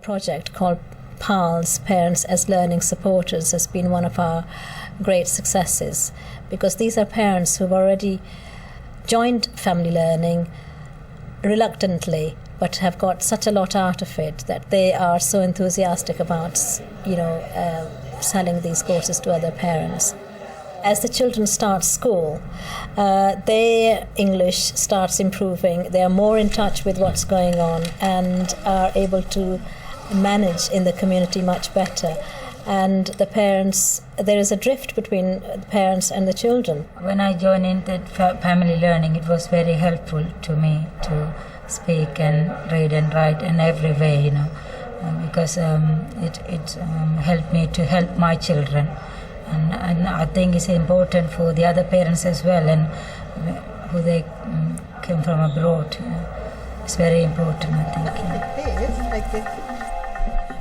project called PALS, Parents as Learning Supporters, has been one of our great successes, because these are parents who've already joined family learning reluctantly, but have got such a lot out of it that they are so enthusiastic about, selling these courses to other parents. As the children start school, their English starts improving. They are more in touch with what's going on and are able to manage in the community much better. And the parents, there is a drift between the parents and the children. When I joined in the family learning, it was very helpful to me to speak and read and write in every way, because it helped me to help my children. And I think it's important for the other parents as well, and who they came from abroad. It's very important, I think.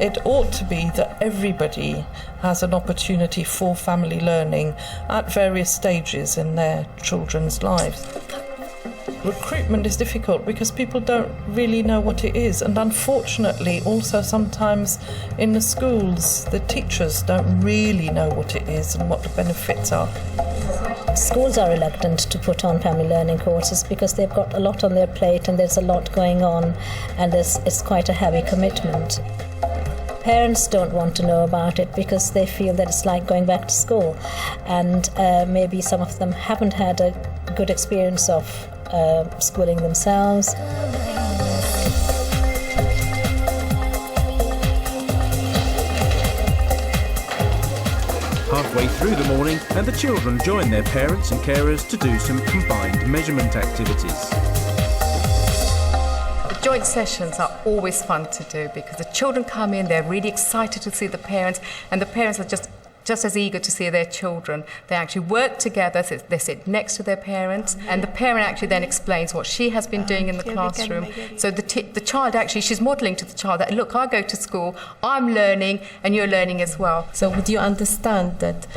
It ought to be that everybody has an opportunity for family learning at various stages in their children's lives. Recruitment is difficult because people don't really know what it is, and unfortunately also sometimes in the schools the teachers don't really know what it is and what the benefits are. Schools are reluctant to put on family learning courses because they've got a lot on their plate and there's a lot going on, and it's quite a heavy commitment. Parents don't want to know about it because they feel that it's like going back to school, and maybe some of them haven't had a good experience of schooling themselves. Halfway through the morning, and the children join their parents and carers to do some combined measurement activities. Joint sessions are always fun to do because the children come in, they're really excited to see the parents, and the parents are just as eager to see their children. They actually work together, so they sit next to their parents, and the parent actually then explains what she has been doing in the classroom. So the child actually, she's modelling to the child that, look, I go to school, I'm learning, and you're learning as well. So would you understand that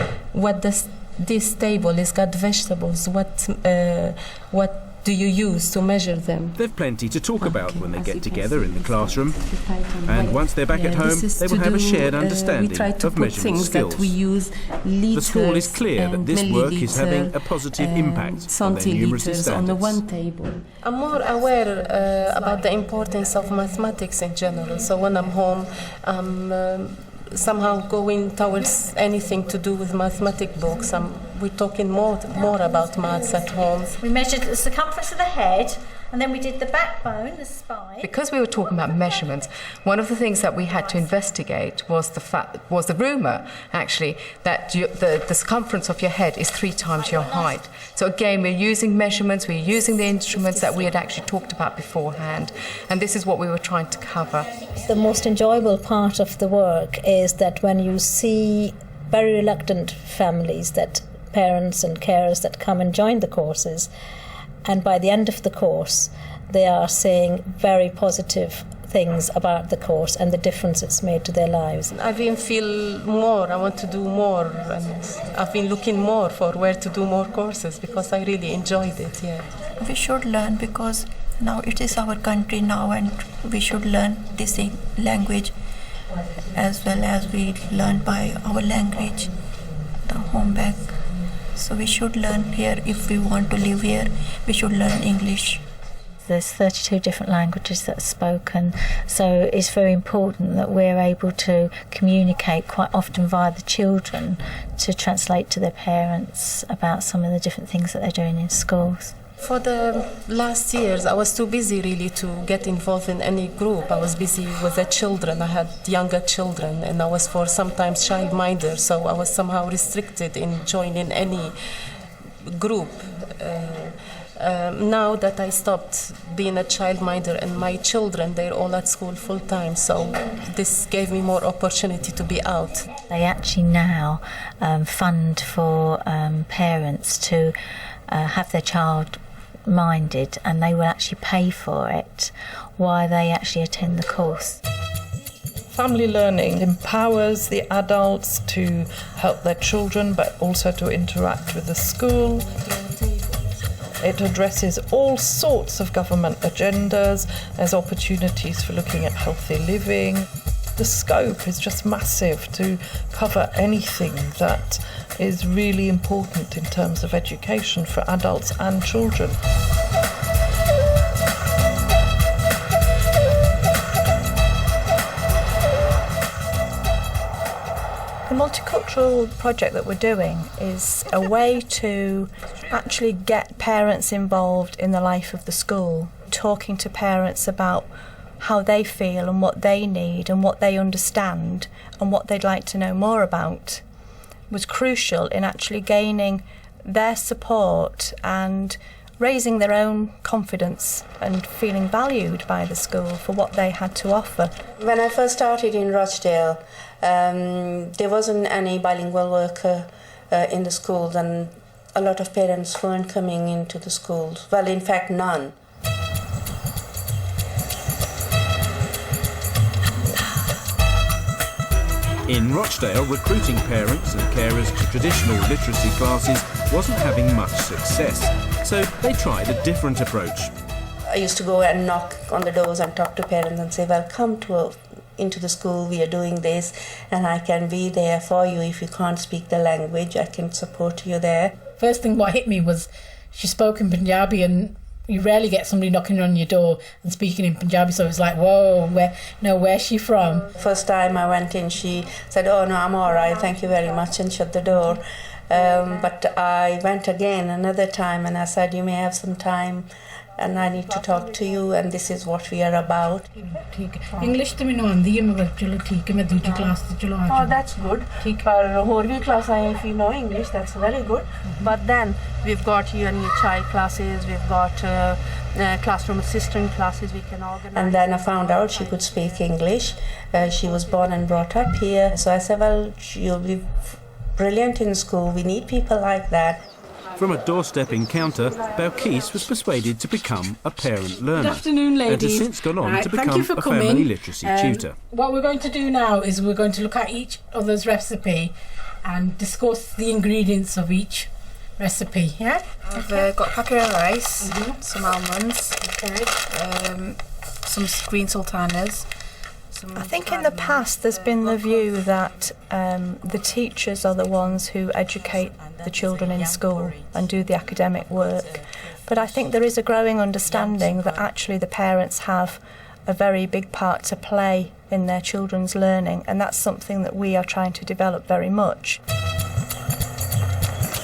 this table has got vegetables? What do you use to measure them? They've plenty to talk about when they get together in the classroom, and once they're back at home, they will have a shared understanding of measurement skills. That we use liters, the school is clear that this work is having a positive impact on their numeracy standards. On the one table. I'm more aware about the importance of mathematics in general. So when I'm home, I'm somehow going towards anything to do with mathematic books. We're talking more about maths at home. We measured the circumference of the head, and then we did the backbone, the spine. Because we were talking about measurements, one of the things that we had to investigate was the rumour, actually, that the circumference of your head is 3 times your height. So again, we're using measurements, we're using the instruments that we had actually talked about beforehand, and this is what we were trying to cover. The most enjoyable part of the work is that when you see very reluctant families, that parents and carers that come and join the courses, and by the end of the course they are saying very positive things about the course and the difference it's made to their lives. I even feel more, I want to do more, and I've been looking more for where to do more courses because I really enjoyed it. Yeah. We should learn because now it is our country now, and we should learn this language as well as we learn by our language, the home back. So we should learn here. If we want to live here, we should learn English. There's 32 different languages that are spoken, so it's very important that we're able to communicate quite often via the children to translate to their parents about some of the different things that they're doing in schools. For the last years, I was too busy really to get involved in any group. I was busy with the children. I had younger children, and I was for sometimes childminder, so I was somehow restricted in joining any group. Now that I stopped being a childminder and my children, they're all at school full time, so this gave me more opportunity to be out. They actually now fund for parents to have their child minded, and they will actually pay for it while they actually attend the course. Family learning empowers the adults to help their children but also to interact with the school. It addresses all sorts of government agendas. There's opportunities for looking at healthy living. the scope is just massive to cover anything that is really important in terms of education for adults and children. The multicultural project that we're doing is a way to actually get parents involved in the life of the school, talking to parents about how they feel and what they need and what they understand and what they'd like to know more about, was crucial in actually gaining their support and raising their own confidence and feeling valued by the school for what they had to offer. When I first started in Rochdale, there wasn't any bilingual worker in the schools, and a lot of parents weren't coming into the schools. Well, in fact, none. In Rochdale, recruiting parents and carers to traditional literacy classes wasn't having much success, so they tried a different approach. I used to go and knock on the doors and talk to parents and say, well, come into the school, we are doing this, and I can be there for you. If you can't speak the language, I can support you there. First thing what hit me was she spoke in Punjabi, and you rarely get somebody knocking on your door and speaking in Punjabi, so it was like, whoa, where's she from? First time I went in, she said, oh no, I'm all right, thank you very much, and shut the door. But I went again another time, and I said, you may have some time, and I need to talk to you, and this is what we are about. English to me no aandi hai, magar chalo theek hai, main dooji class te chalo aa. Oh, that's good. Par hor bhi class aaye, if you know English, that's very good. But then we've got year child classes, we've got classroom assistant classes we can organize. And then I found out she could speak English. She was born and brought up here. So I said, well, you'll be brilliant in school. We need people like that. From a doorstep encounter, Balkis was persuaded to become a parent learner. Good afternoon, ladies. And has since gone on to become a family literacy tutor. What we're going to do now is we're going to look at each other's recipe and discuss the ingredients of each recipe, yeah? I've got a packet of rice, some almonds, some green sultanas. I think in the past there's been the view that the teachers are the ones who educate the children in school and do the academic work. But I think there is a growing understanding that actually the parents have a very big part to play in their children's learning, and that's something that we are trying to develop very much.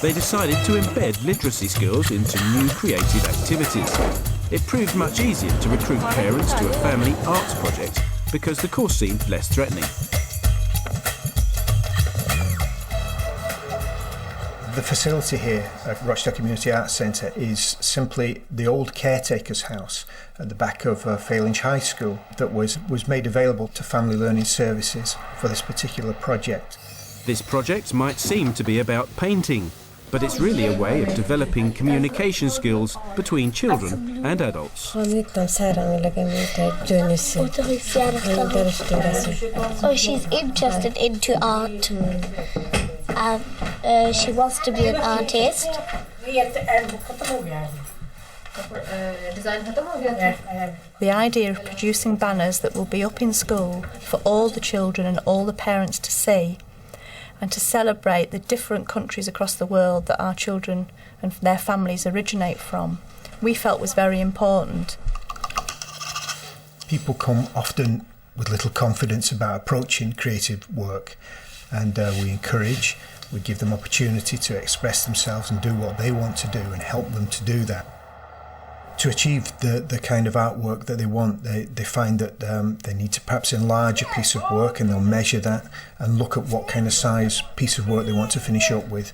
They decided to embed literacy skills into new creative activities. It proved much easier to recruit parents to a family arts project because the course seemed less threatening. The facility here at Rochdale Community Arts Centre is simply the old caretaker's house at the back of Failinge High School that was made available to family learning services for this particular project. This project might seem to be about painting, but it's really a way of developing communication skills between children and adults. Oh, she's interested into art. She wants to be an artist. The idea of producing banners that will be up in school for all the children and all the parents to see, and to celebrate the different countries across the world that our children and their families originate from, we felt was very important. People come often with little confidence about approaching creative work, and we give them opportunity to express themselves and do what they want to do and help them to do that. To achieve the kind of artwork that they want, they find that they need to perhaps enlarge a piece of work, and they'll measure that and look at what kind of size piece of work they want to finish up with.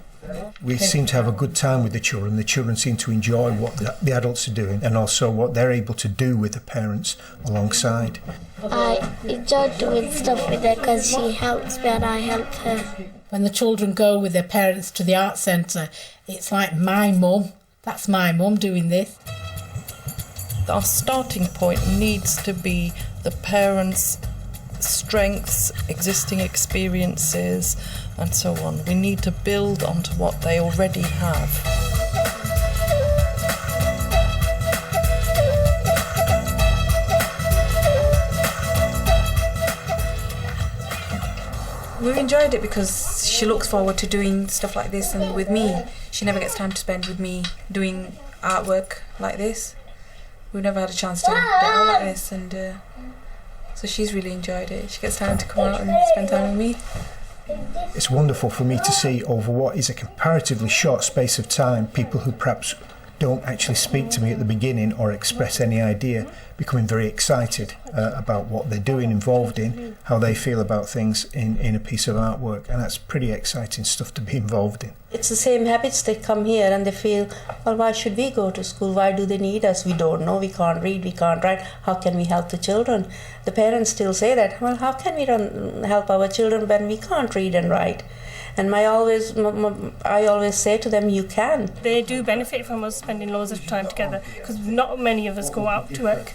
We seem to have a good time with the children seem to enjoy what the adults are doing and also what they're able to do with the parents alongside. I enjoy doing stuff with her because she helps me and I help her. When the children go with their parents to the art centre, it's like my mum, that's my mum doing this. Our starting point needs to be the parents' strengths, existing experiences, and so on. We need to build onto what they already have. enjoyed it because she looks forward to doing stuff like this, and with me, she never gets time to spend with me doing artwork like this. We've never had a chance to get out like this, and so she's really enjoyed it. She gets time to come out and spend time with me. It's wonderful for me to see over what is a comparatively short space of time people who perhaps don't actually speak to me at the beginning or express any idea becoming very excited about what they're doing, involved in, how they feel about things in a piece of artwork, and that's pretty exciting stuff to be involved in. It's the same habits. They come here and they feel, well, why should we go to school? Why do they need us? We don't know, we can't read, we can't write. How can we help the children? The parents still say that, well, how can we help our children when we can't read and write? And I always say to them, you can. They do benefit from us spending loads of time together because not many of us go out to work.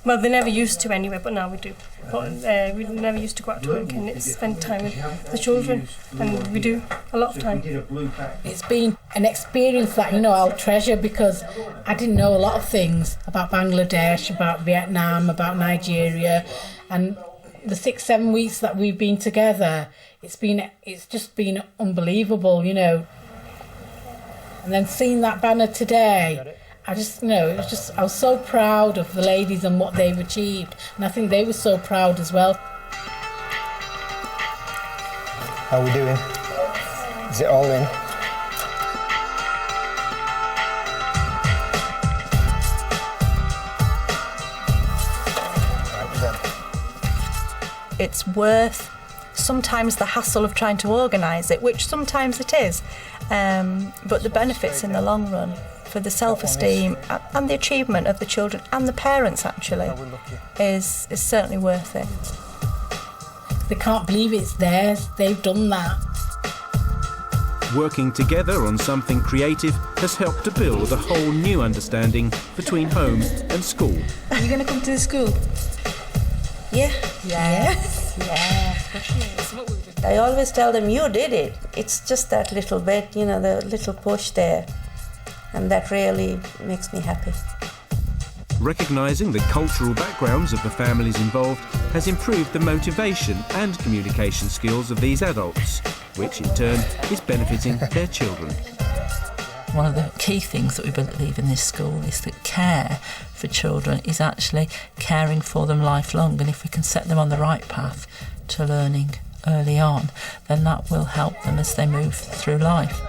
Well, they never used to anyway, but now we do. But we never used to go out to work and spend time with the children, and we do a lot of time. It's been an experience that, I'll treasure because I didn't know a lot of things about Bangladesh, about Vietnam, about Nigeria, and the 6-7 weeks that we've been together, it's just been unbelievable, And then seeing that banner today, I was so proud of the ladies and what they've achieved, and I think they were so proud as well. How are we doing? Is it all in? It's worth sometimes the hassle of trying to organise it, which sometimes it is, but the benefits in the long run for the self-esteem and the achievement of the children and the parents actually is certainly worth it. They can't believe it's theirs, they've done that. Working together on something creative has helped to build a whole new understanding between home and school. Are you going to come to the school? Yeah. Yes. I always tell them, you did it. It's just that little bit, the little push there. And that really makes me happy. Recognising the cultural backgrounds of the families involved has improved the motivation and communication skills of these adults, which in turn is benefiting their children. One of the key things that we believe in this school is that care for children is actually caring for them lifelong, and if we can set them on the right path to learning early on, then that will help them as they move through life.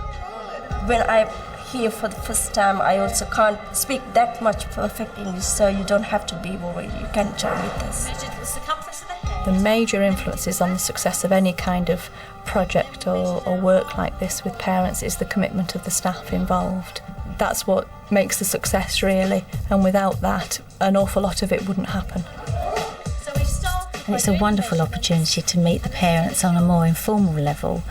When I'm here for the first time, I also can't speak that much perfect English, so you don't have to be worried. You can join with us. The major influences on the success of any kind of project or work like this with parents is the commitment of the staff involved. That's what makes the success really, and without that, an awful lot of it wouldn't happen. And it's a wonderful opportunity to meet the parents on a more informal level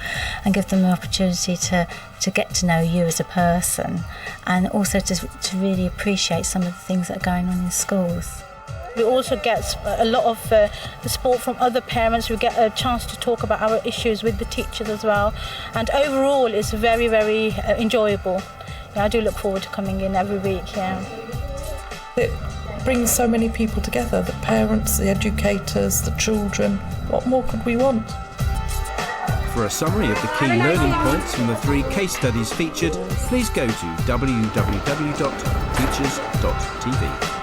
and give them an opportunity to get to know you as a person, and also to really appreciate some of the things that are going on in schools. We also get a lot of support from other parents. We get a chance to talk about our issues with the teachers as well. And overall, it's very, very enjoyable. I do look forward to coming in every week, It brings so many people together, the parents, the educators, the children. What more could we want? For a summary of the key learning points from the 3 case studies featured, please go to www.teachers.tv.